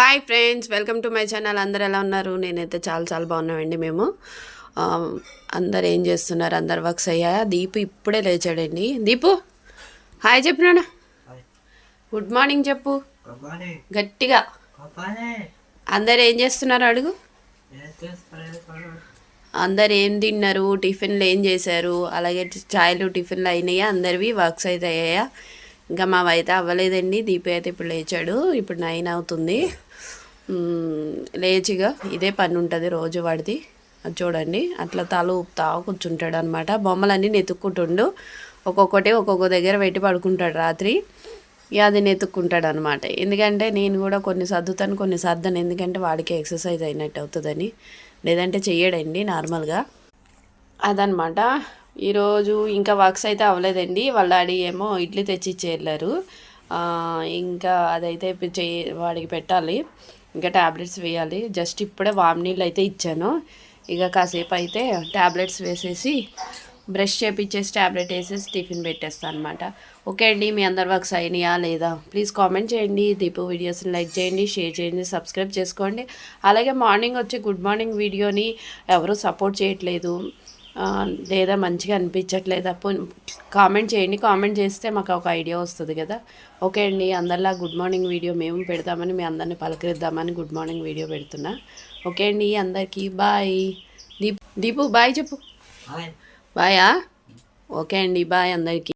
Hi friends, welcome to my channel. అందరు ఎలా ఉన్నారు? నేనైతే చాలా బాగున్నామండి. మేము అందరు ఏం చేస్తున్నారు? అందరు వర్క్స్ అయ్యాయా? దీపు ఇప్పుడే లేచాడండి. దీపు హాయ్ చెప్పినాడు. గుడ్ మార్నింగ్ చెప్పు గట్టిగా. అందరు ఏం చేస్తున్నారు అడుగు. అందరు ఏం తిన్నారు? టిఫిన్లు ఏం చేశారు? అలాగే చాయ్లు టిఫిన్లు అయినాయా? అందరివి వర్క్స్ అయితే అయ్యాయా? ఇంకా మావైతే అవ్వలేదండి. దీపు అయితే ఇప్పుడు లేచాడు. ఇప్పుడు 9 అవుతుంది. లేచిగా ఇదే పని ఉంటుంది రోజు వాడిది. అది చూడండి, అట్లా తల ఊపుతా కూర్చుంటాడు అనమాట. బొమ్మలన్నీ నెతుక్కుంటుండు. ఒక్కొక్క దగ్గర పెట్టి పడుకుంటాడు రాత్రి. ఇక అది నెతుక్కుంటాడు అనమాట. ఎందుకంటే నేను కూడా కొన్ని సర్దుతాను, కొన్ని సర్దను. ఎందుకంటే వాడికి ఎక్సర్సైజ్ అయినట్టు అవుతుందని. లేదంటే చెయ్యడండి నార్మల్గా. అదనమాట. ఈరోజు ఇంకా వర్క్స్ అయితే అవ్వలేదండి. వాళ్ళ డాడీ ఏమో ఇడ్లీ తెచ్చి ఇచ్చేళ్ళారు. ఇంకా అదైతే వాడికి పెట్టాలి. ఇంకా ట్యాబ్లెట్స్ వేయాలి. జస్ట్ ఇప్పుడే వామ్ నీళ్ళు అయితే ఇచ్చాను. ఇక కాసేపు అయితే ట్యాబ్లెట్స్ వేసేసి బ్రష్ చేపించేసి ట్యాబ్లెట్ వేసేసి టిఫిన్ పెట్టేస్తాను అనమాట. ఓకే అండి, మీ అందరి వర్క్స్ అయినాయా లేదా ప్లీజ్ కామెంట్ చేయండి. దీపు వీడియోస్ని లైక్ చేయండి, షేర్ చేయండి, సబ్స్క్రైబ్ చేసుకోండి. అలాగే మార్నింగ్ వచ్చే గుడ్ మార్నింగ్ వీడియోని ఎవరు సపోర్ట్ చేయట్లేదు లేదా మంచిగా అనిపించట్లేదు కామెంట్ చేయండి. కామెంట్ చేస్తే మాకు ఒక ఐడియా వస్తుంది కదా. ఓకే అండి, అందరిలా గుడ్ మార్నింగ్ వీడియో మేము పెడతామని, మీ అందరిని పలకరిద్దామని గుడ్ మార్నింగ్ వీడియో పెడుతున్నా. ఓకే అండి, అందరికీ బాయ్. దీపు బాయ్ చెప్పు. బాయా. ఓకే అండి, బాయ్ అందరికీ.